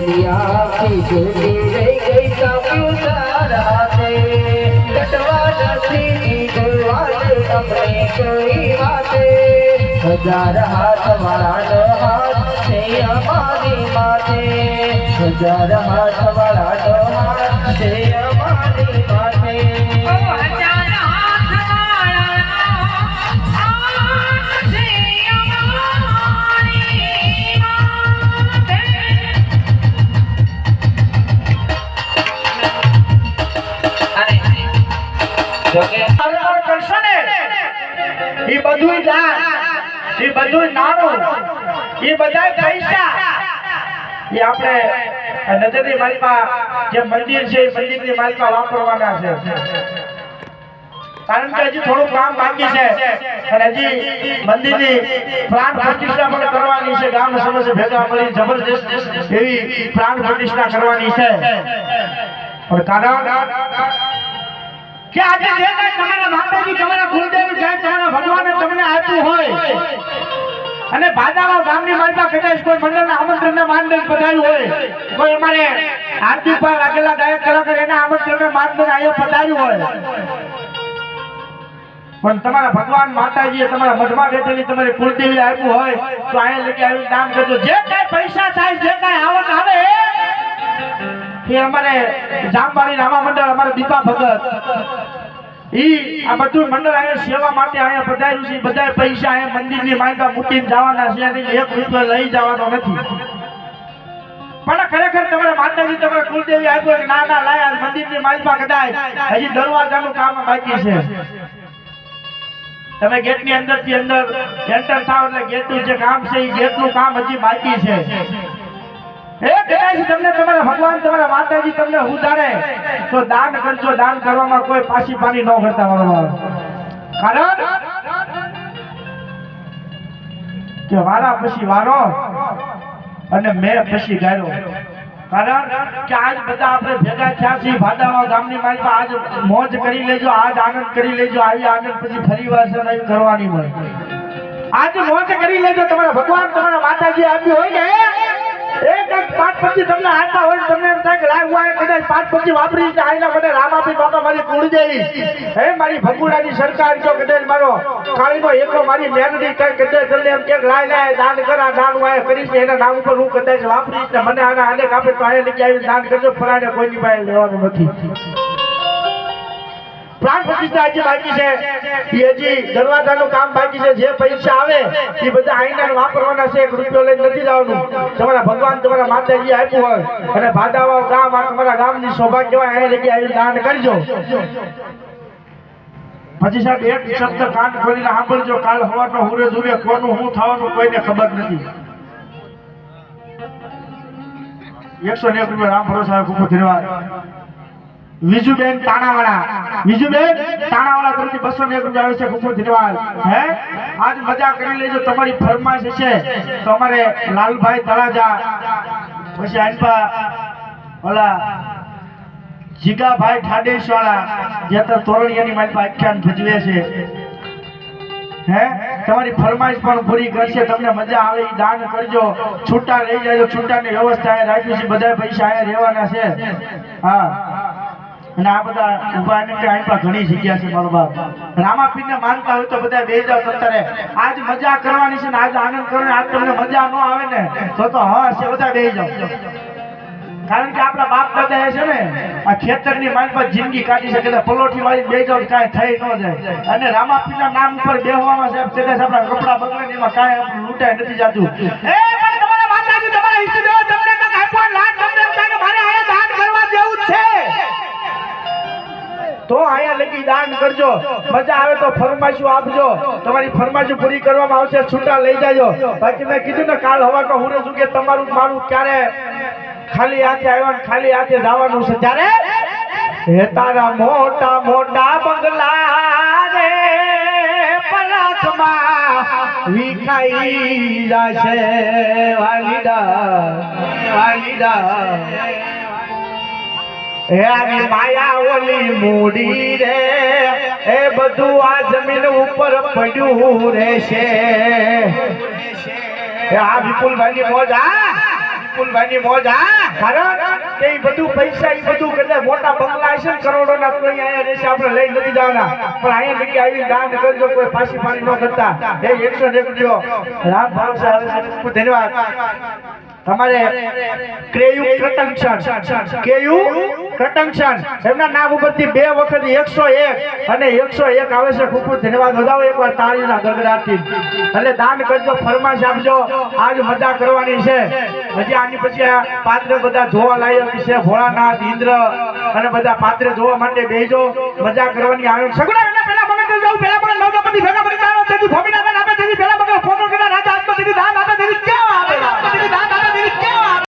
दुनिया की झूठी रह गई कंप्यूटर हाथे कटवा नसी दरवाजे अपने कोई बाते हजार हाथ वाला हाथ से हमारी माते हजार हाथ वाला हाथ से हमारी माते ये બધું દાન ये બધું નાણું ये બધા પૈસા ये આપણે નજરની માલિકમાં જે મંદિર છે એ મંદિરની માલિકમાં વાપરવાના છે કારણ કે હજી થોડું કામ બાકી છે અને હજી મંદિરની પ્રાણ પ્રતિષ્ઠા પણ કરવાની છે ગામ સમસ્ત ભેગા મળી જબરદસ્ત એવી પ્રાણ પ્રતિષ્ઠા કરવાની છે પણ કારણ કે આજે જે કઈ તમારા માતાજી તમારા કુળદેવી જાય તમારા ભગવાને તમને આપ્યું હોય અને બાદાવા ગામની માલમાં કદાચ કોઈ મંડળના આમંત્રણને માનદંડ પધાર્યું હોય કોઈ અમારે હાર્દિક ભાઈ વાઘેલા ગાયક કલાકાર એના આમંત્રણને માનદંડ અહીંયા પધાર્યું હોય પણ તમારા ભગવાન માતાજીએ તમારા મઠમાં બેઠેલી તમારી કુળદેવી આપ્યું હોય તો અહીંયા લગી આવી દાન કરજો જે કઈ પૈસા થાય જે કઈ આવક આવે એ અમારે જામવાડી રામા મંડળ અમારે દીપા ભગત આ બધું મંડળ અહીંયા સેવા માટે અહીંયા પધાર્યું છે બધા પૈસા અહીંયા મંદિરની માલિકા મૂકીને જવાના છે અને 1 રૂપિયો લઈ જવાનો નથી પણ ખરેખર તમારા માતાજી તમારા કુળદેવી આપ્યો કે ના લાયા મંદિરની માલિકા કદાચ હજી દરવાજાનું કામ બાકી છે તમે ગેટની અંદરથી અંદર એન્ટર થાવ એટલે ગેટનું જે કામ છે એ ગેટનું કામ હજી બાકી છે તમને તમારા ભગવાન તમારા માતાજી તમને ઉધારે તો દાન કરજો દાન કરવામાં કોઈ પાછી પાણી ન કરતા કારણ કે વારા પછી વારો અને મેં પછી ગાયો કારણ કે આજ બધા આપણે ભેગા થયા છીએ ભાદાવા ગામની માલિકા આજ મોજ કરી લેજો આજ આનંદ કરી લેજો આવી આનંદ પછી ફરી વાર છે નહીં કરવાની મળે આજ મોજ કરી લેજો તમારા ભગવાન તમારા માતાજી આપ્યું હોય ને એક 5-25 તમને આટા હોય તમને એમ થાય કે લાગ હોય કદાચ 5-25 વાપરી છે આઈના મને રામાપી બાપા મારી કુળદેવી હે મારી ભગુડાની સરકાર જો કદાચ મારો કાળીનો એકલો મારી મેરડી કઈ કદાચ તમને એમ કે લાય દાન કરા દાન વાય કરી છે એના નામ ઉપર હું કદાચ વાપરીશ ને મને આના આને કાપે તો આને લઈ આવી દાન કરજો ફરાને કોઈની પાસે લેવાનું નથી પ્રાણ પ્રતિષ્ઠા હજી બાકી છે એ હજી દરવાજાનું કામ બાકી છે જે પૈસા આવે એ બધા આઈના વાપરવાના છે 1 રૂપિયો લઈને નથી જવાનું તમારા ભગવાન તમારા માતાજી આપ્યું હોય અને ભાદાવા ગામ આ તમારા ગામની શોભા કહેવાય અહીંયા લગી આવી દાન કરજો પછી સાહેબ એક શબ્દ કાન ખોલીને સાંભળજો કાલ સવારનો હુરે જુએ કોનું શું થવાનું કોઈને ખબર નથી 101 રૂપિયા રામ ભરોસા ખૂબ ધન્યવાદ વિજુબેન તાણાવાળા તરફથી 201 રૂપિયા આવે છે ખૂબ ધન્યવાદ હે આજ મજા કરી લેજો તમારી ફરમાઈશ છે તો અમારે લાલભાઈ તળાજા પછી આનપા ઓલા જીગાભાઈ ઠાડેશ વાળા જે તો તોરણિયાની મારી પાસે આખ્યાન ભજવે છે હે તમારી ફરમાઈશ પણ પૂરી કરશે તમને મજા આવે એ દાન કરજો છૂટા લઈ જાજો છૂટાની વ્યવસ્થા રાખી છે બધા પૈસા અહીંયા રહેવાના છે હા અને આ બધા ઉભા ને કે આઈપા ઘણી જગ્યા છે મારો બાપ રામાપીરને માનતા હોય તો બધા બેહી જાવ તંતરે આજ મજા કરવાની છે ને આજ આનંદ કરવાનો આજ તમને મજા ન આવે ને તો હા છે બધા બેહી જાવ કારણ કે આપણા બાપ દાદા છે ને આ ખેતરની માલ પર જિંદગી કાઢી શકે એટલે પલોઠી વાળી બેહી જાવ કાંઈ થઈ ન જાય અને રામાપીરના નામ ઉપર બેહવામાં સાહેબ કદાચ આપણા કપડા બગડે ને એમાં કાંઈ આપણું લૂંટાઈ નથી જાતું તમારા માતાજી તમારા ઈષ્ટદેવ તમને કાંઈક આપ્યો લાડ તમને એમ થાય કે મારે આયા દાન કરવા જેવું છે તો આયા લગી દાન કરજો મજા આવે તો ફરમાઈશો આપજો તમારી ફરમાઈશો પૂરી કરવામાં આવશે છૂટા લઈ જાજો બાકી મેં કીધું ને કાલ હવા તો હુરે સુકે તમારું મારું ક્યારે ખાલી હાથે આવ્યા ને ખાલી હાથે જવાનું છે ત્યારે હે તારા મોટા મોટા બંગલા રે પલકમાં વિખાઈ જાશે વાલીડા હે આવી માયા ઓલી મૂડી રે એ બધું આ જમીન ઉપર પડ્યું રહેશે આ વિપુલભાઈ ની મોજ વિપુલભાઈની મોજ હા કારણ કે ઈ બધું પૈસા ઈ બધું કદાચ મોટા બંગલા હશે ને કરોડોના તો અહીંયા રહેશે આપણે લઈ નથી જવાના પણ અહીંયા જગ્યા આવી દાન કરજો કોઈ પાછી પાણી ન કરતા એ 101 રૂપિયો રામ ભરોસે આવે છે ખૂબ ધન્યવાદ તમારે કેયુ કટંક્ષણ એમના નામ ઉપરથી 2 વખત 101 અને 101 આવે છે ખૂબ ખૂબ ધન્યવાદ વધાવો એકવાર તાળીના ગગડાટથી એટલે દાન કરજો ફરમાશ આપજો આજ મજા કરવાની છે હજી આની પછી આ પાત્ર બધા જોવા લાયક છે ભોળાનાથ ઇન્દ્ર અને બધા પાત્ર જોવા માટે બેસજો મજા કરવાની આવે સગડા પહેલા મને જાવ પહેલા મને નવદપતિ ભેગા કરી દાનો તેથી ભોમી